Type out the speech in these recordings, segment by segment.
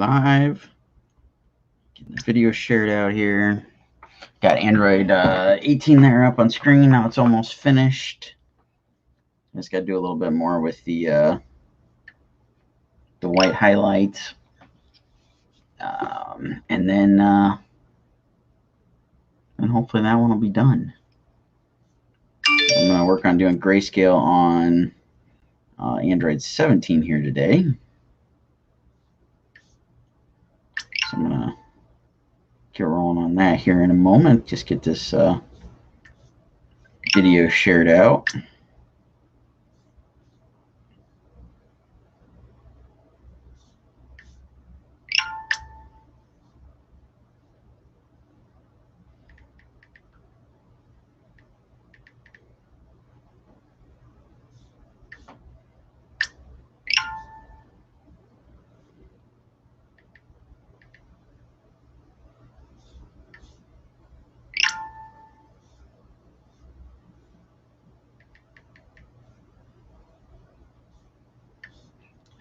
live. Getting the video shared out here. Got Android 18 there up on screen. Now it's almost finished. Just got to do a little bit more with the white highlights. And then and hopefully that one will be done. I'm going to work on doing grayscale on Android 17 here today. So I'm going to get rolling on that here in a moment. Just get this video shared out.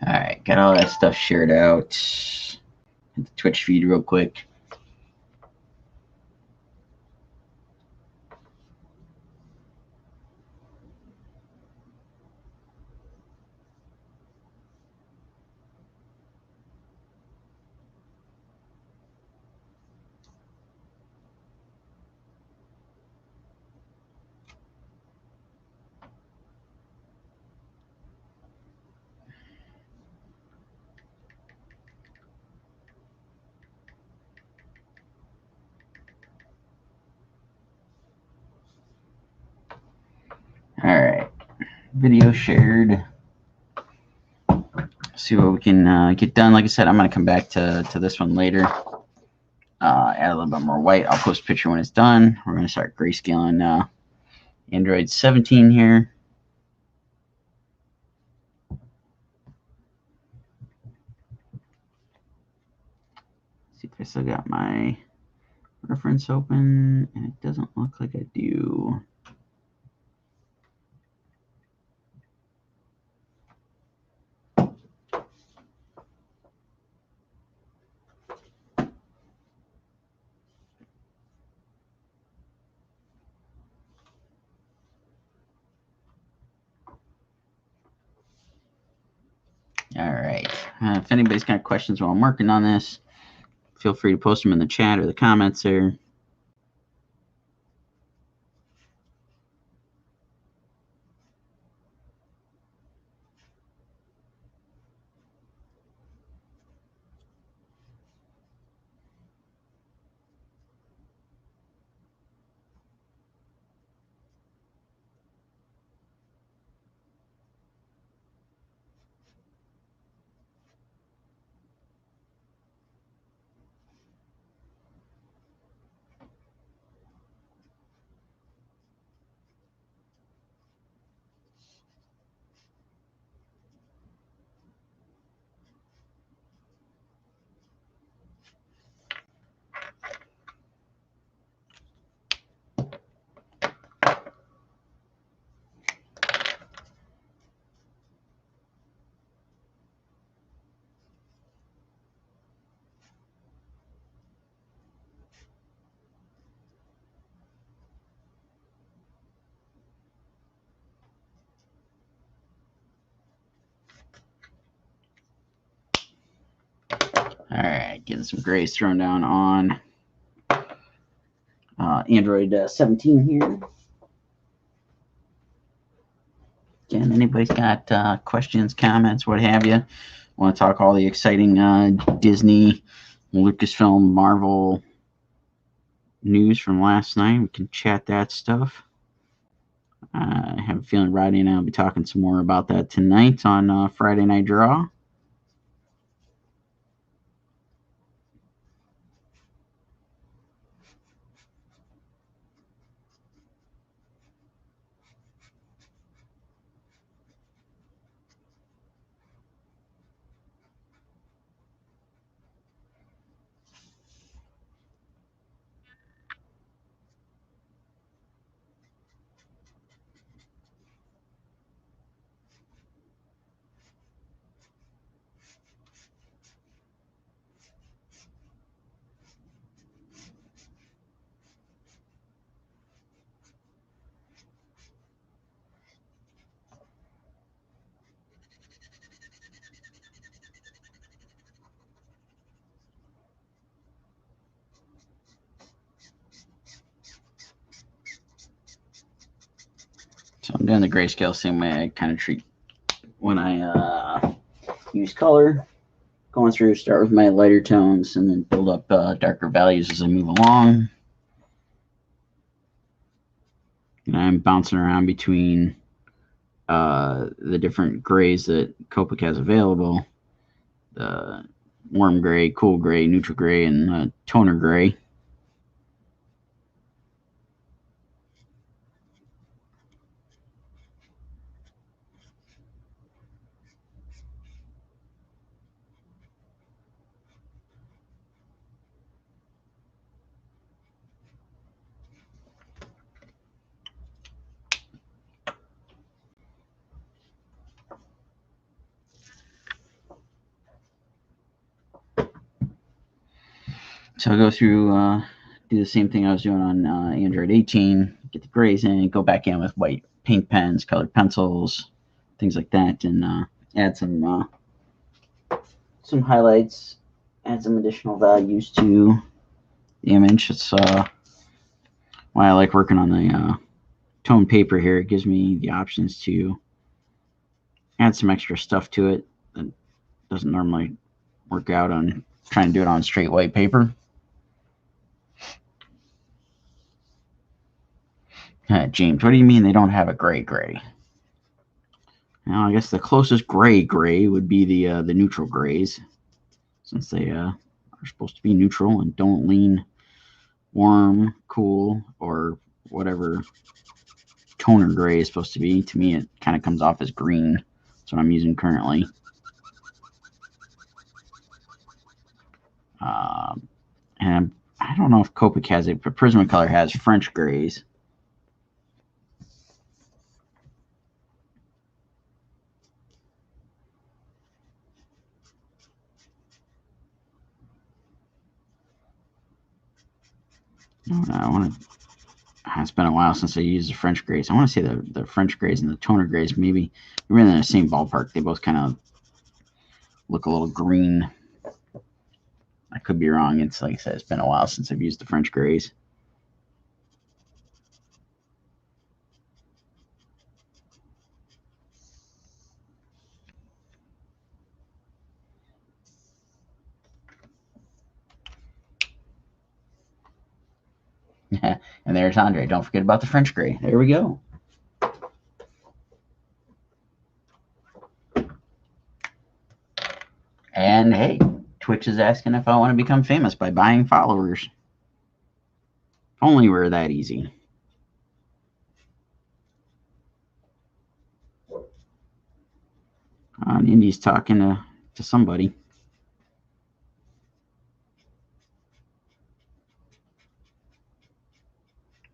All right, got all that stuff shared out. Hit the Twitch feed real quick. All right, video shared. See what we can get done. Like I said, I'm going to come back to this one later. Add a little bit more white. I'll post a picture when it's done. We're going to start grayscaling Android 17 here. See if I still got my reference open, and it doesn't look like I do. All right. If anybody's got questions while I'm working on this, feel free to post them in the chat or the comments there. All right, getting some grays thrown down on Android 17 here. Again, anybody's got questions, comments, what have you, want to talk all the exciting Disney, Lucasfilm, Marvel news from last night, we can chat that stuff. I have a feeling Rodney and I will be talking some more about that tonight on Friday Night Draw. So I'm doing the grayscale same way I kind of treat when I use color. Going through, start with my lighter tones and then build up darker values as I move along. And I'm bouncing around between the different grays that Copic has available. The warm gray, cool gray, neutral gray, and toner gray. So I'll go through, do the same thing I was doing on Android 18, get the grays in, go back in with white paint pens, colored pencils, things like that, and add some highlights, add some additional values to the image. It's why I like working on the tone paper here. It gives me the options to add some extra stuff to it that doesn't normally work out on trying to do it on straight white paper. James, what do you mean they don't have a gray? Now, I guess the closest gray would be the neutral grays, since they are supposed to be neutral and don't lean warm, cool, or whatever toner gray is supposed to be. To me, it kind of comes off as green. That's what I'm using currently. And I don't know if Copic has it, but Prismacolor has French grays. I want to. It's been a while since I used the French grays. I want to say the French grays and the toner grays maybe we're in the same ballpark. They both kind of look a little green. I could be wrong. It's like I said, it's been a while since I've used the French grays. And there's Andre. Don't forget about the French gray. There we go. And hey, Twitch is asking if I want to become famous by buying followers. If only we're that easy. Indy's talking to somebody.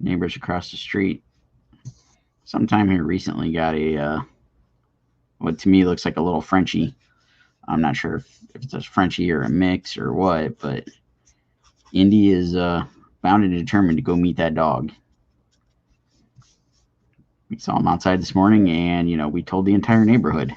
Neighbors across the street. Sometime here recently got a what to me looks like a little Frenchie. I'm not sure if it's a Frenchie or a mix or what, but Indy is bound and determined to go meet that dog. We saw him outside this morning, and we told the entire neighborhood.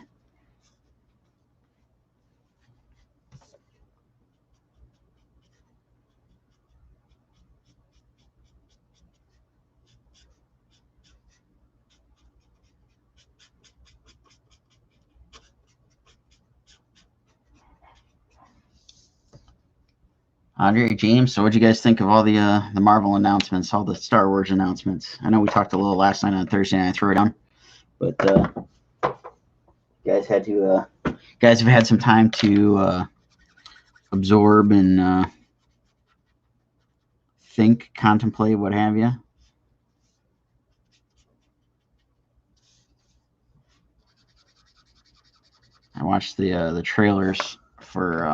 Andre, James, so what'd you guys think of all the Marvel announcements, all the Star Wars announcements? I know we talked a little last night on Thursday Night Throwdown, but guys have had some time to absorb and think, contemplate, what have you. I watched the trailers for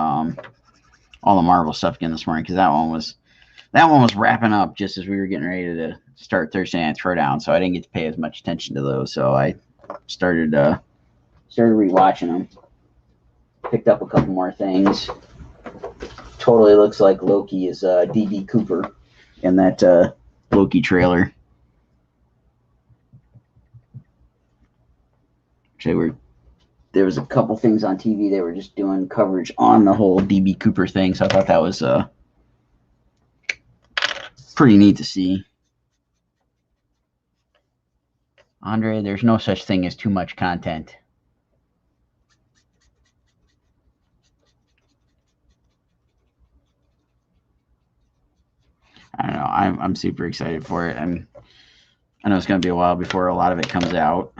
all the Marvel stuff again this morning because that one was wrapping up just as we were getting ready to start Thursday Night Throwdown, so I didn't get to pay as much attention to those. So I started rewatching them. Picked up a couple more things. Totally looks like Loki is D.B. Cooper in that Loki trailer. There was a couple things on TV. They were just doing coverage on the whole D.B. Cooper thing, so I thought that was pretty neat to see. Andre, there's no such thing as too much content. I don't know. I'm super excited for it. I know it's going to be a while before a lot of it comes out.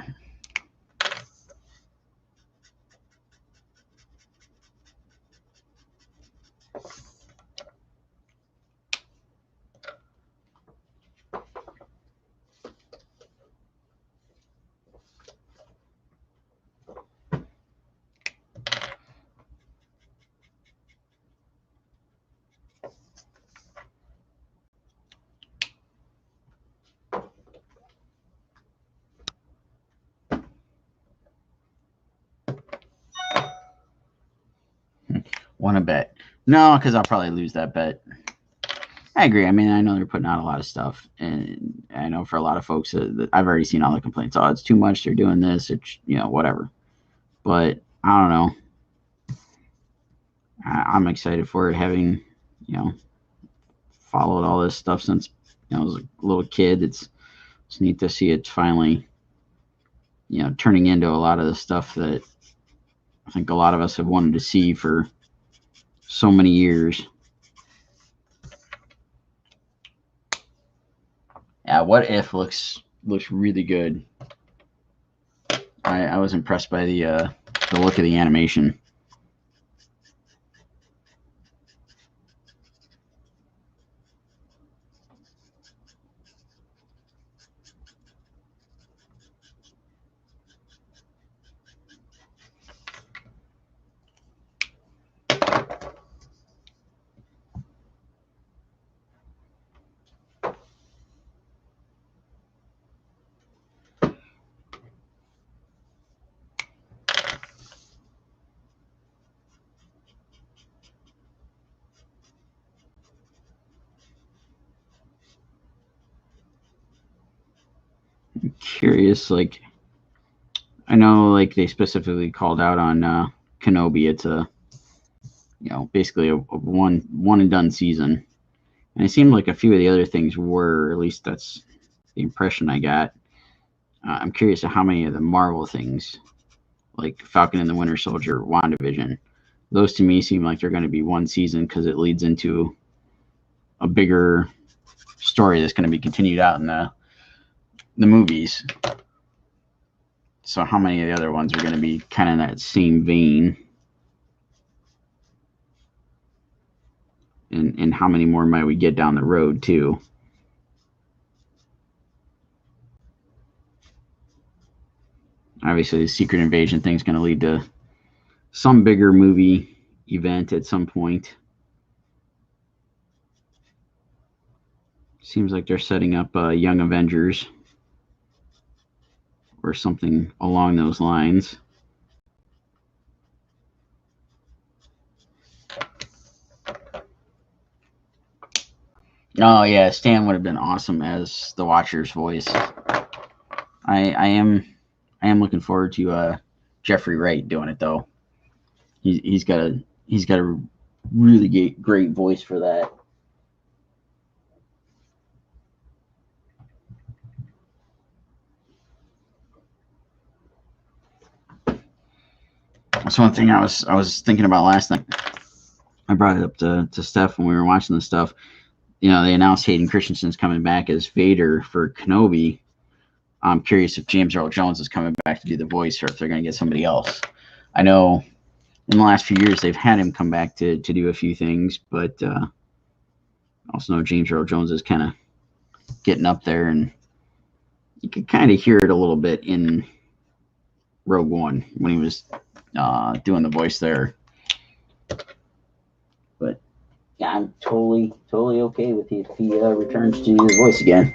Want to bet? No, because I'll probably lose that bet. I agree. I mean, I know they're putting out a lot of stuff, and I know for a lot of folks, I've already seen all the complaints. Oh, it's too much. They're doing this. It's whatever. But I don't know. I'm excited for it, having followed all this stuff since I was a little kid. It's neat to see it finally turning into a lot of the stuff that I think a lot of us have wanted to see for so many years. Yeah, What If looks really good. I was impressed by the look of the animation. I'm curious, like I know, like they specifically called out on Kenobi. It's a basically a one and done season, and it seemed like a few of the other things were, at least that's the impression I got. I'm curious of how many of the Marvel things, like Falcon and the Winter Soldier, WandaVision, those to me seem like they're going to be one season because it leads into a bigger story that's going to be continued out in the movies. So how many of the other ones are going to be kind of in that same vein? And how many more might we get down the road too? Obviously, the Secret Invasion thing is going to lead to some bigger movie event at some point. Seems like they're setting up Young Avengers or something along those lines. Oh yeah, Stan would have been awesome as the Watcher's voice. I am looking forward to Jeffrey Wright doing it though. He's got a really great voice for that. That's one thing I was thinking about last night. I brought it up to Steph when we were watching this stuff. They announced Hayden Christensen's coming back as Vader for Kenobi. I'm curious if James Earl Jones is coming back to do the voice, or if they're going to get somebody else. I know in the last few years they've had him come back to do a few things, but also know James Earl Jones is kind of getting up there, and you could kind of hear it a little bit in Rogue One when he was doing the voice there. But yeah, I'm totally okay with it if he returns to do the voice again.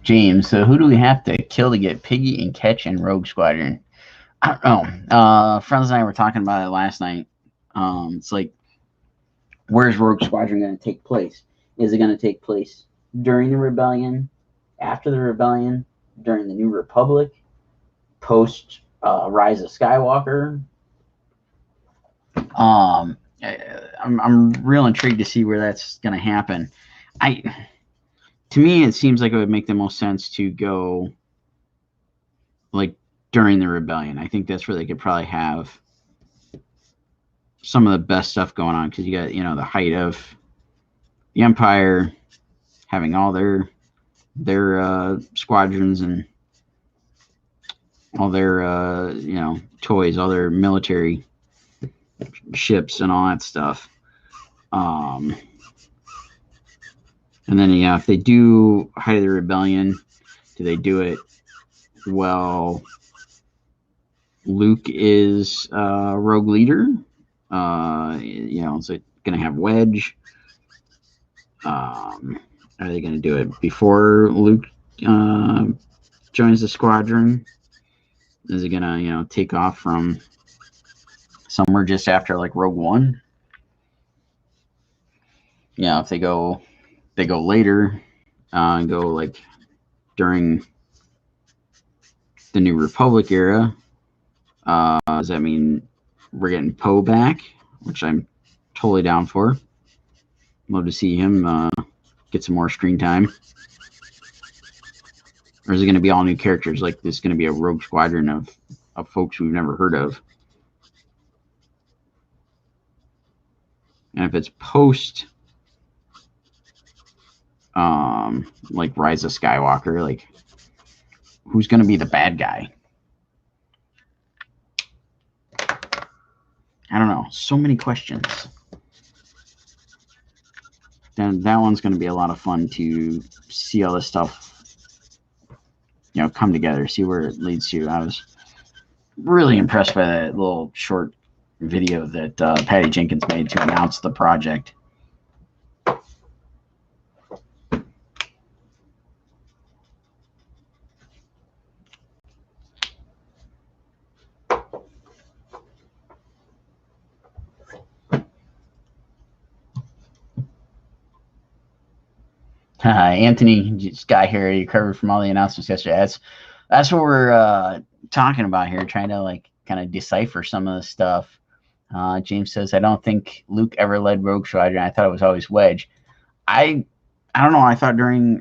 James, so who do we have to kill to get Piggy and Ketch and Rogue Squadron? I don't know. Friends and I were talking about it last night. It's like, where's Rogue Squadron going to take place? Is it going to take place during the Rebellion, after the Rebellion, during the New Republic, post Rise of Skywalker? I'm real intrigued to see where that's going to happen. To me, it seems like it would make the most sense to go like during the Rebellion. I think that's where they could probably have some of the best stuff going on, because you got, you know, the height of the Empire having all their squadrons and all their you know, toys, all their military ships and all that stuff. And then, yeah, if they do Height of the Rebellion, do they do it well? Luke is rogue leader. You know, is it going to have Wedge? Are they going to do it before Luke joins the squadron? Is it going to, you know, take off from somewhere just after like Rogue One? Yeah, if they go later and go like during the New Republic era, does that mean we're getting Poe back, which I'm totally down for? Love to see him get some more screen time. Or is it going to be all new characters? Like, this is going to be a rogue squadron of folks we've never heard of. And if it's post like Rise of Skywalker, like, who's going to be the bad guy? I don't know. So many questions. Then that one's going to be a lot of fun to see all this stuff, you know, come together, see where it leads to. I was really impressed by that little short video that Patty Jenkins made to announce the project. Anthony, Sky here. You covered from all the announcements yesterday. That's what we're talking about here, trying to like kind of decipher some of the stuff. James says, I don't think Luke ever led Rogue Squadron. I thought it was always Wedge. I don't know. I thought during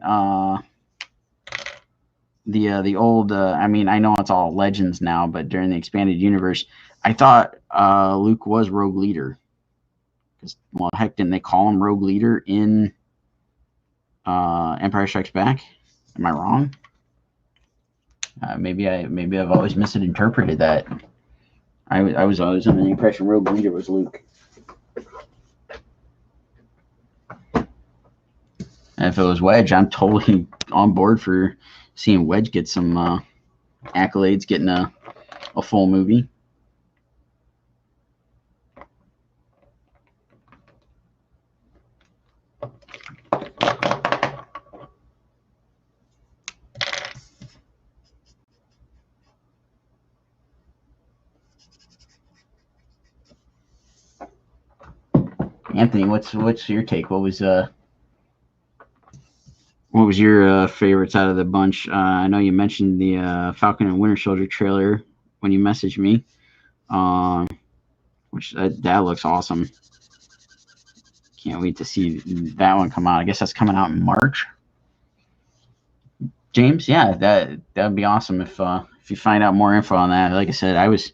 the old, I mean, I know it's all Legends now, but during the expanded universe, I thought Luke was Rogue Leader. Because, well, heck, didn't they call him Rogue Leader in Empire Strikes Back? Am I wrong? Maybe I've always misinterpreted that. I was always under the impression Rogue Leader was Luke. And if it was Wedge, I'm totally on board for seeing Wedge get some accolades, getting a full movie. Anthony, what's your take? What was your favorites out of the bunch? I know you mentioned the Falcon and Winter Soldier trailer when you messaged me, which that looks awesome. Can't wait to see that one come out. I guess that's coming out in March. James, yeah, that'd be awesome if you find out more info on that. Like I said, I was.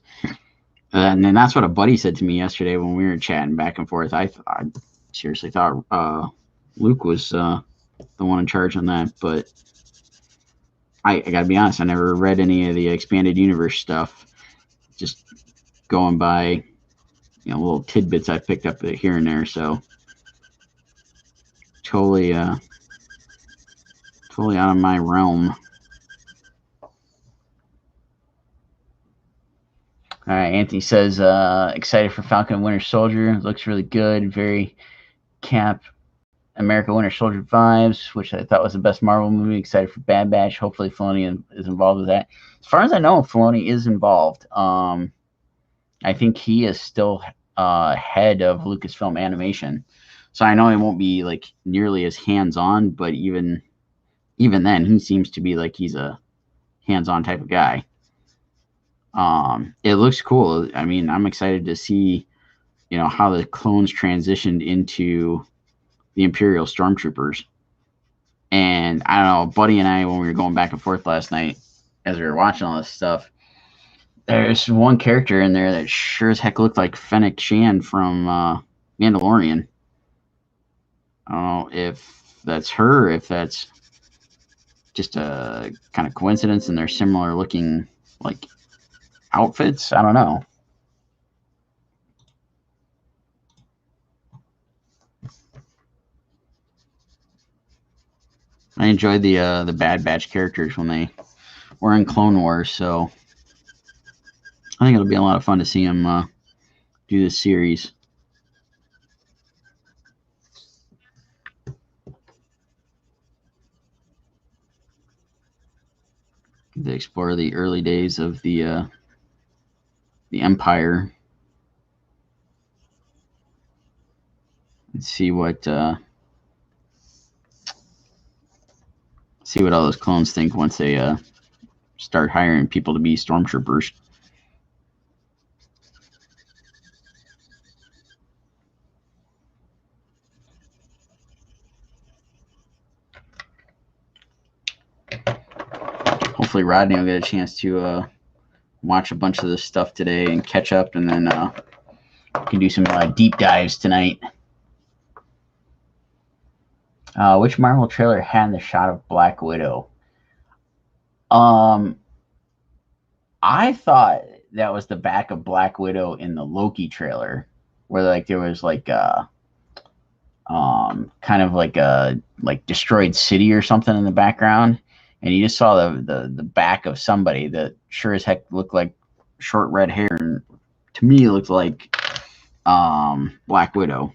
And then that's what a buddy said to me yesterday when we were chatting back and forth. I seriously thought Luke was the one in charge on that, but I gotta be honest, I never read any of the expanded universe stuff. Just going by, you know, little tidbits I picked up here and there. So totally out of my realm. All right, Anthony says, excited for Falcon and Winter Soldier. Looks really good. Very Cap America Winter Soldier vibes, which I thought was the best Marvel movie. Excited for Bad Batch. Hopefully Filoni is involved with that. As far as I know, Filoni is involved. I think he is still head of Lucasfilm Animation, so I know he won't be like nearly as hands-on, but even then, he seems to be like he's a hands-on type of guy. It looks cool. I mean, I'm excited to see, how the clones transitioned into the Imperial Stormtroopers. And I don't know, Buddy and I, when we were going back and forth last night, as we were watching all this stuff, there's one character in there that sure as heck looked like Fennec Shan from Mandalorian. I don't know if that's her, if that's just a kind of coincidence and they're similar looking like outfits. I don't know. I enjoyed the Bad Batch characters when they were in Clone Wars, so I think it'll be a lot of fun to see them do this series. To explore the early days of the Empire and see what all those clones think once they start hiring people to be stormtroopers. Hopefully Rodney will get a chance to watch a bunch of this stuff today and catch up, and then we can do some deep dives tonight. Which Marvel trailer had the shot of Black Widow? I thought that was the back of Black Widow in the Loki trailer, where like there was like kind of like a destroyed city or something in the background, and you just saw the back of somebody that sure as heck looked like short red hair, and to me it looked like Black Widow.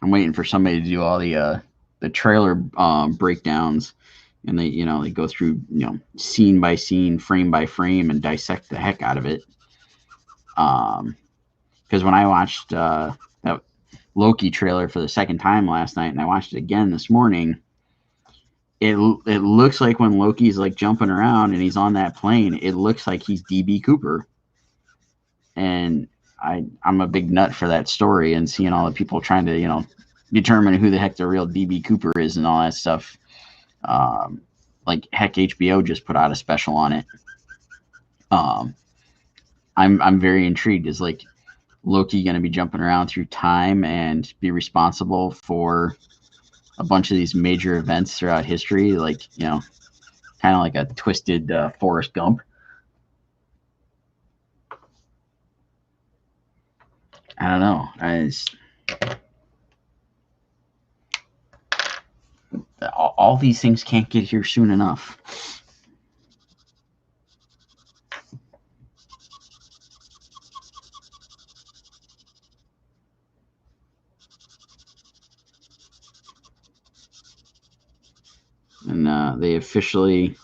I'm waiting for somebody to do all the trailer breakdowns, and they go through scene by scene, frame by frame, and dissect the heck out of it. Because when I watched that Loki trailer for the second time last night, and I watched it again this morning, it looks like when Loki's like jumping around and he's on that plane, it looks like he's DB Cooper. And I'm a big nut for that story, and seeing all the people trying to determine who the heck the real DB Cooper is and all that stuff. Like heck, HBO just put out a special on it. I'm very intrigued. Is like Loki going to be jumping around through time and be responsible for a bunch of these major events throughout history, like kind of like a twisted Forrest Gump? I don't know. All these things can't get here soon enough. And they officially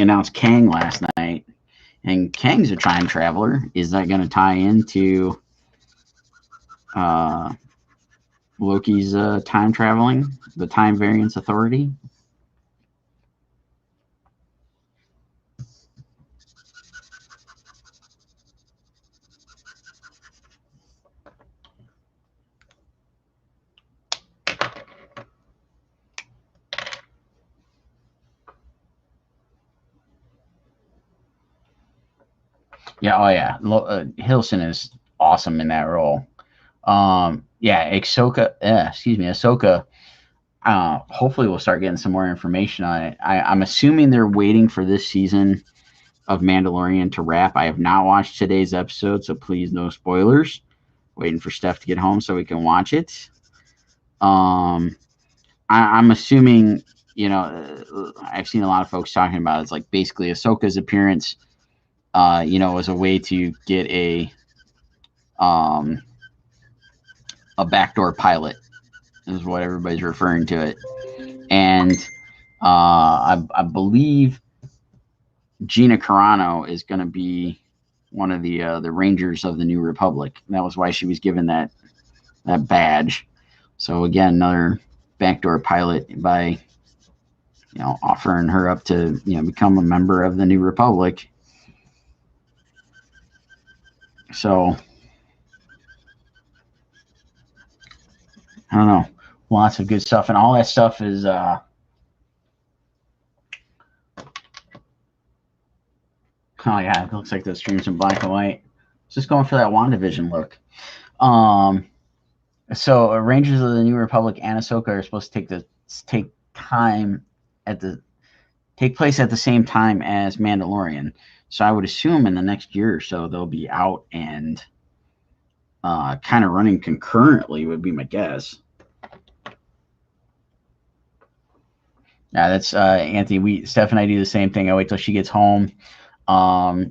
announced Kang last night, and Kang's a time traveler. Is that going to tie into Loki's time traveling, the Time Variance Authority? Yeah, oh yeah. Hiddleston is awesome in that role. Ahsoka. Hopefully we'll start getting some more information on it. I'm assuming they're waiting for this season of Mandalorian to wrap. I have not watched today's episode, so please no spoilers. Waiting for Steph to get home so we can watch it. I'm assuming you know, I've seen a lot of folks talking about it's like basically Ahsoka's appearance, you know, was a way to get um, backdoor pilot, is what everybody's referring to it. And I believe Gina Carano is going to be one of the Rangers of the New Republic. And that was why she was given that badge. So again, another backdoor pilot by, you know, offering her up to, you know, become a member of the New Republic. So I don't know, lots of good stuff, and all that stuff is oh yeah, it looks like the stream's in black and white. It's just going for that WandaVision look. So Rangers of the New Republic and Ahsoka are supposed to take place at the same time as Mandalorian. So I would assume in the next year or so they'll be out and kind of running concurrently would be my guess. Yeah, that's Anthony. Steph and I do the same thing. I wait till she gets home.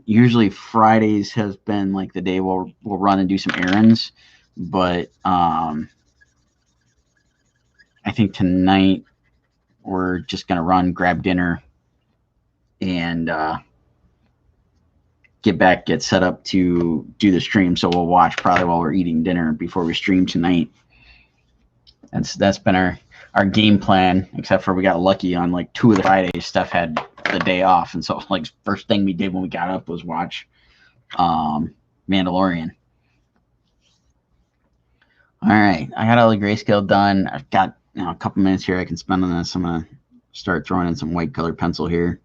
Usually Fridays has been like the day we'll run and do some errands, but I think tonight we're just gonna run, grab dinner, and get set up to do the stream. So we'll watch probably while we're eating dinner before we stream tonight. That's been our game plan, except for we got lucky on like 2 of the Fridays. Steph had the day off, and so like first thing we did when we got up was watch Mandalorian. All right, I got all the grayscale done. I've got, you know, a couple minutes here I can spend on this. I'm gonna start throwing in some white color pencil here.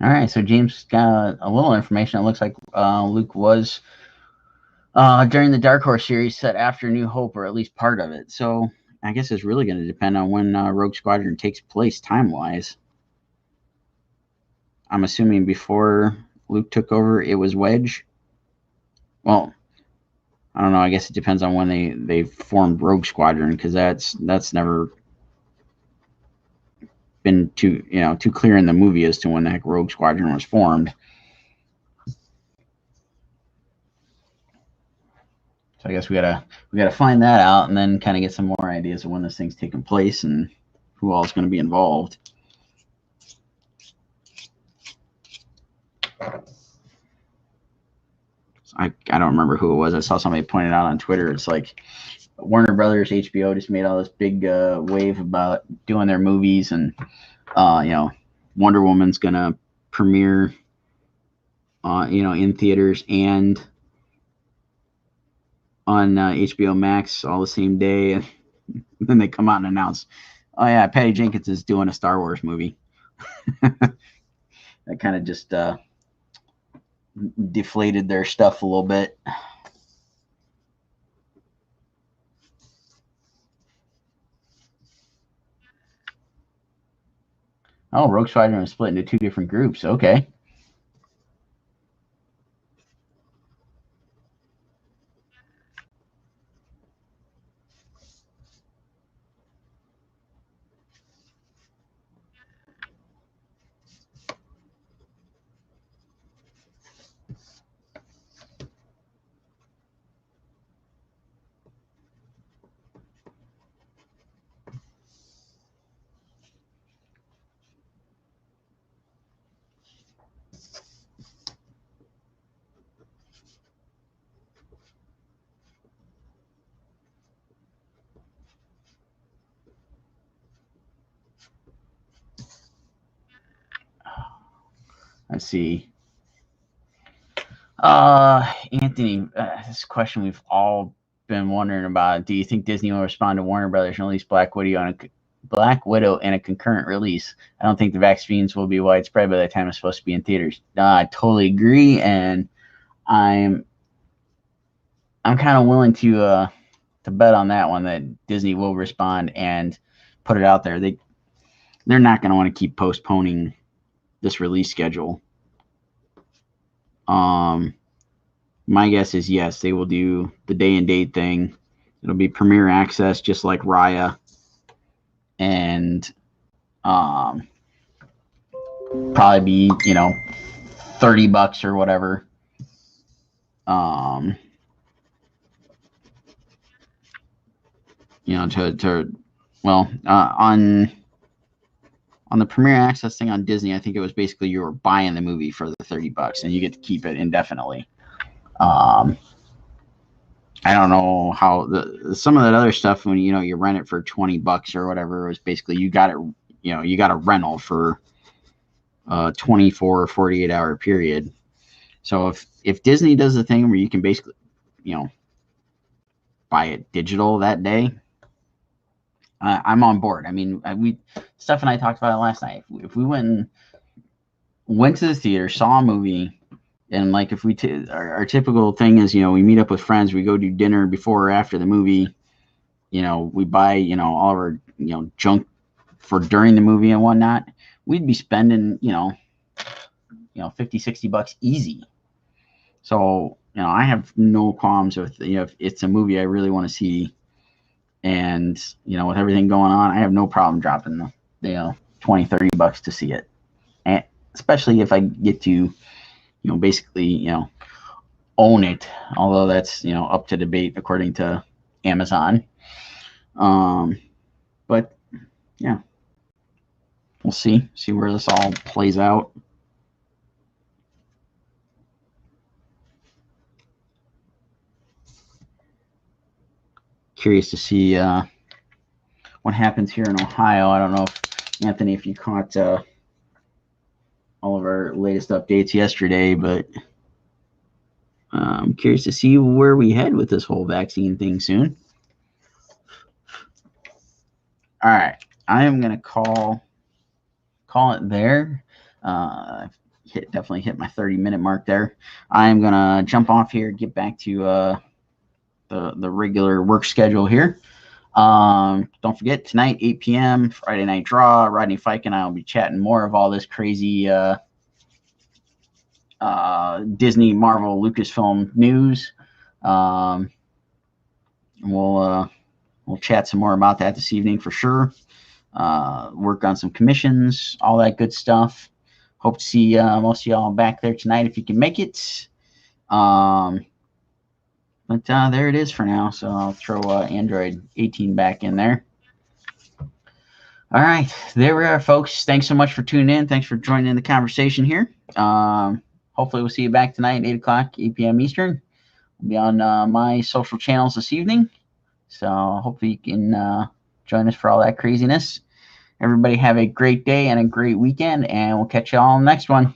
All right, so James got a little information. It looks like Luke was during the Dark Horse series set after New Hope, or at least part of it. So I guess it's really going to depend on when Rogue Squadron takes place time-wise. I'm assuming before Luke took over, it was Wedge. Well, I don't know. I guess it depends on when they formed Rogue Squadron, because that's never been too clear in the movie as to when the heck Rogue Squadron was formed. So I guess we gotta find that out, and then kind of get some more ideas of when this thing's taking place and who all is going to be involved. I don't remember who it was. I saw somebody pointed out on Twitter. It's like Warner Brothers, HBO just made all this big wave about doing their movies, and you know, Wonder Woman's gonna premiere, you know, in theaters and on HBO Max all the same day, and then they come out and announce, oh yeah, Patty Jenkins is doing a Star Wars movie. That kind of just deflated their stuff a little bit. Oh, Rogue Squadron was split into 2 different groups. Okay. Let's see. Anthony, this question we've all been wondering about. Do you think Disney will respond to Warner Brothers and release Black Widow Black Widow in a concurrent release. I don't think the vaccines will be widespread by the time it's supposed to be in theaters. I totally agree, and I'm kind of willing to bet on that one that Disney will respond and put it out there. They're not going to want to keep postponing this release schedule. My guess is yes, they will do the day and date thing. It'll be premiere access, just like Raya, and probably be $30 or whatever. On the premiere access thing on Disney, I think it was basically you were buying the movie for the $30 and you get to keep it indefinitely. I don't know how some of that other stuff when you rent it for $20 or whatever, it was basically you got a rental for a 24 or 48 hour period. So if Disney does the thing where you can basically buy it digital that day, I'm on board. I mean, Steph and I talked about it last night. If we went to the theater, saw a movie, and like if our typical thing is, we meet up with friends, we go do dinner before or after the movie, we buy, all of our, junk for during the movie and whatnot, we'd be spending, $50-$60 easy. So, I have no qualms with, if it's a movie I really want to see, and with everything going on, I have no problem dropping the $20-$30 to see it, and especially if I get to basically own it, although that's up to debate according to Amazon. But yeah, we'll see where this all plays out. Curious to see what happens here in Ohio. I don't know if Anthony, if you caught all of our latest updates yesterday, but I'm curious to see where we head with this whole vaccine thing soon. All right, I am gonna call it there. Definitely hit my 30-minute mark there. I am gonna jump off here, get back to the regular work schedule here. Don't forget, tonight, 8 p.m., Friday Night Draw. Rodney Fike and I will be chatting more of all this crazy Disney, Marvel, Lucasfilm news. We'll chat some more about that this evening for sure. Work on some commissions, all that good stuff. Hope to see most of y'all back there tonight if you can make it. But there it is for now. So I'll throw Android 18 back in there. All right, there we are, folks. Thanks so much for tuning in. Thanks for joining in the conversation here. Hopefully we'll see you back tonight, 8 o'clock, 8 p.m. Eastern. We'll be on my social channels this evening. So hopefully you can join us for all that craziness. Everybody have a great day and a great weekend, and we'll catch you all on the next one.